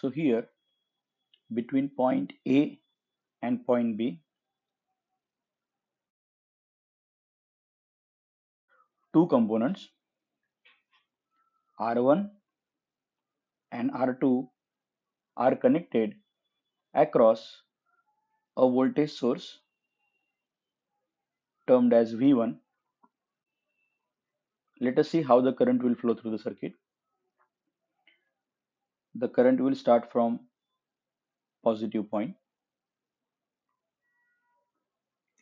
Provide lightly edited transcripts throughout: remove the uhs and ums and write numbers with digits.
So here between point A and point B, two components R1 and R2 are connected across a voltage source termed as V1. Let us see how the current will flow through the circuit. The current will start from positive point.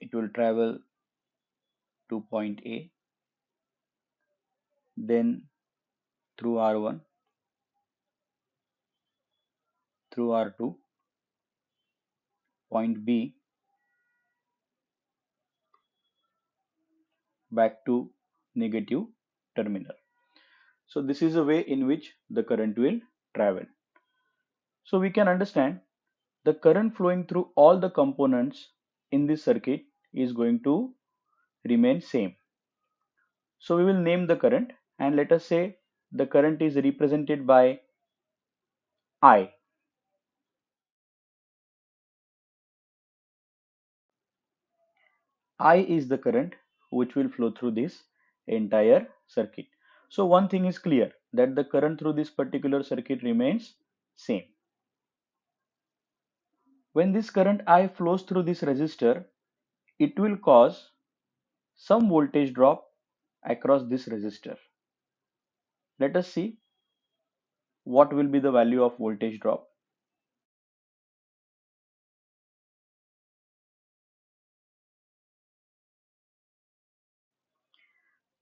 It will travel to point A, then through R1, through R2, point B, back to negative terminal. So this is a way in which the current will travel. So we can understand the current flowing through all the components in this circuit is going to remain same. So we will name the current and let us say the current is represented by I. I is the current which will flow through this entire circuit. So one thing is clear that the current through this particular circuit remains same. When this current I flows through this resistor, it will cause some voltage drop across this resistor. Let us see what will be the value of voltage drop.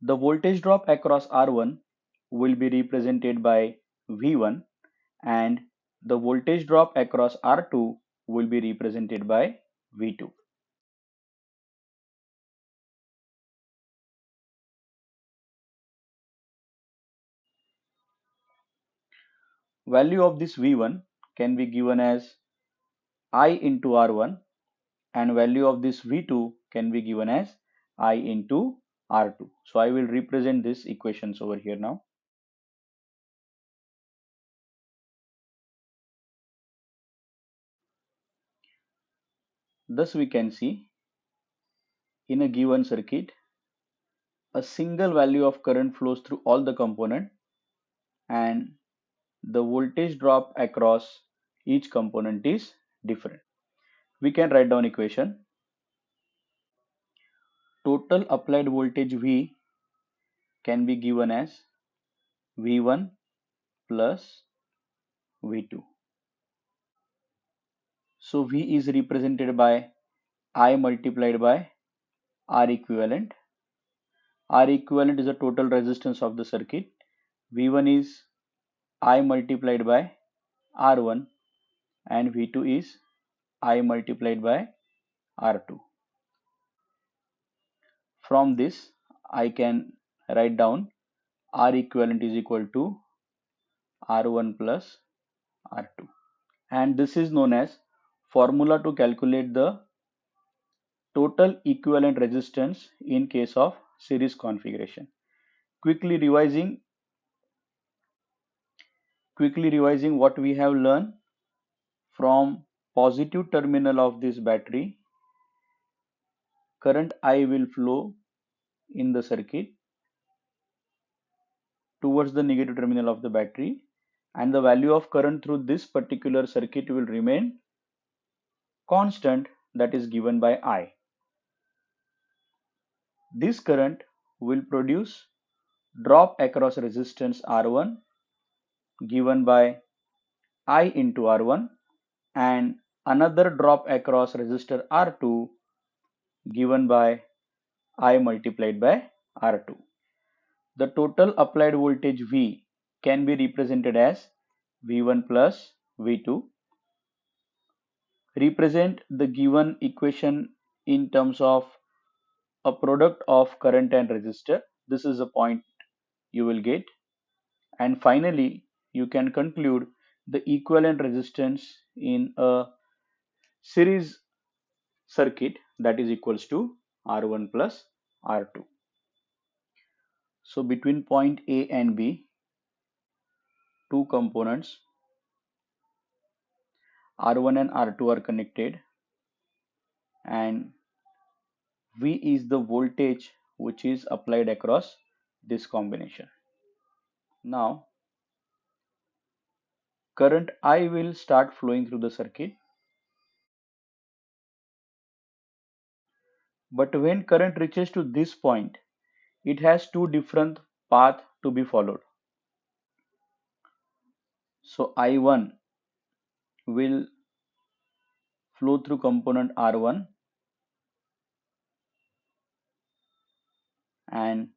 The voltage drop across R1 will be represented by V1 and the voltage drop across R2 will be represented by V2. Value of this V1 can be given as I into R1 and value of this V2 can be given as I into R2. So I will represent these equations over here now. Thus we can see in a given circuit a single value of current flows through all the component and the voltage drop across each component is different. We can write down equation. Total applied voltage V can be given as V1 plus V2. So V is represented by I multiplied by R equivalent. R equivalent is the total resistance of the circuit. V1 is I multiplied by R1 and V2 is I multiplied by R2. From this I can write down R equivalent is equal to R1 plus R2. And this is known as formula to calculate the total equivalent resistance in case of series configuration. Quickly revising what we have learned from positive terminal of this battery, current I will flow in the circuit towards the negative terminal of the battery and the value of current through this particular circuit will remain constant, that is given by I. This current will produce drop across resistance R1 given by I into R1 and another drop across resistor R2 given by I multiplied by R2. The total applied voltage V can be represented as V1 plus V2. Represent the given equation in terms of a product of current and resistor. This is the point you will get. And finally, you can conclude the equivalent resistance in a series circuit, that is equals to R1 plus R2. So between point A and B, two components R1 and R2 are connected, and V is the voltage which is applied across this combination. Now, current I will start flowing through the circuit, but when current reaches to this point, it has two different paths to be followed. So I1 will flow through component R1, and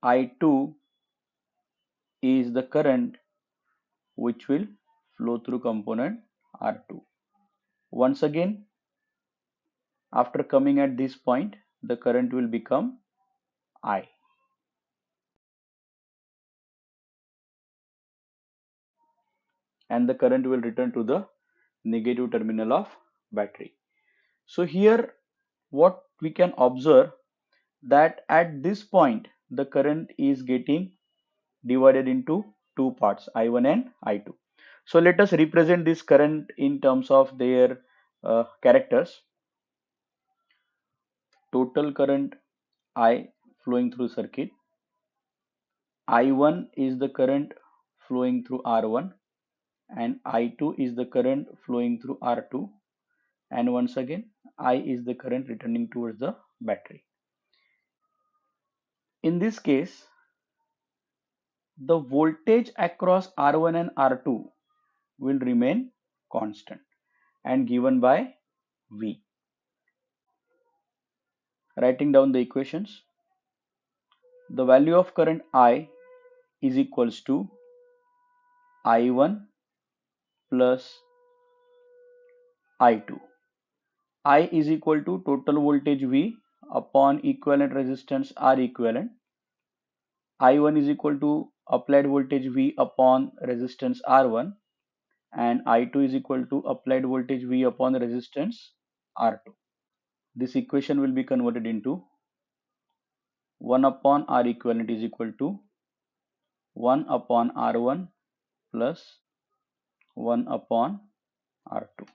I2 is the current which will flow through component R2. Once again, after coming at this point, the current will become I, and the current will return to the negative terminal of battery. So here what we can observe, that at this point the current is getting divided into two parts, I1 and I2. So let us represent this current in terms of their characters. Total current I flowing through circuit. I1 is the current flowing through R1, and I2 is the current flowing through R2, and once again I is the current returning towards the battery. In this case, the voltage across R1 and R2 will remain constant and given by V. Writing down the equations, the value of current I is equals to I1 plus I2. I is equal to total voltage V upon equivalent resistance R equivalent. I1 is equal to applied voltage V upon resistance R1, and I2 is equal to applied voltage V upon resistance R2. This equation will be converted into 1 upon R equivalent is equal to 1 upon R1 plus 1 upon R2,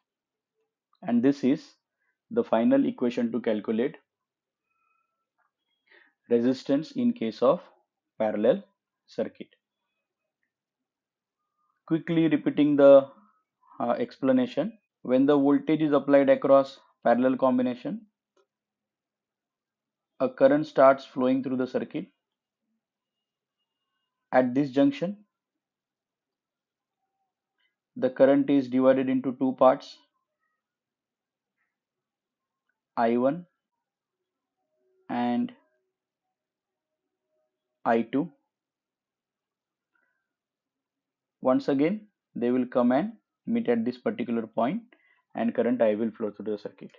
and this is the final equation to calculate resistance in case of parallel circuit. Quickly repeating the explanation, when the voltage is applied across parallel combination, a current starts flowing through the circuit. At this junction, the current is divided into two parts, I1 and I2. Once again, they will come and meet at this particular point, and current I will flow through the circuit.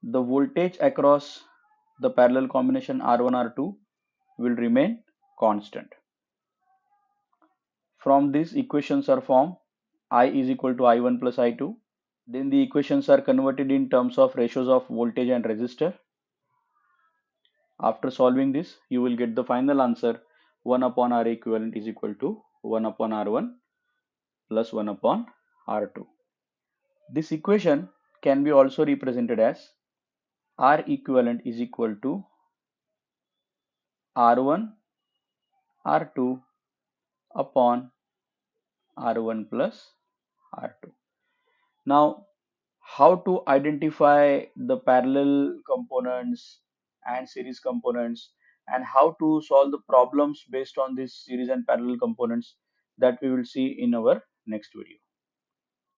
The voltage across the parallel combination R1 R2 will remain constant. From these equations are formed, I is equal to I1 plus I2. Then the equations are converted in terms of ratios of voltage and resistor. After solving this, you will get the final answer, 1 upon R equivalent is equal to 1 upon R1 plus 1 upon R2. This equation can be also represented as R equivalent is equal to R1 R2 upon R1 plus R2. Now, how to identify the parallel components and series components, and how to solve the problems based on this series and parallel components, that we will see in our next video.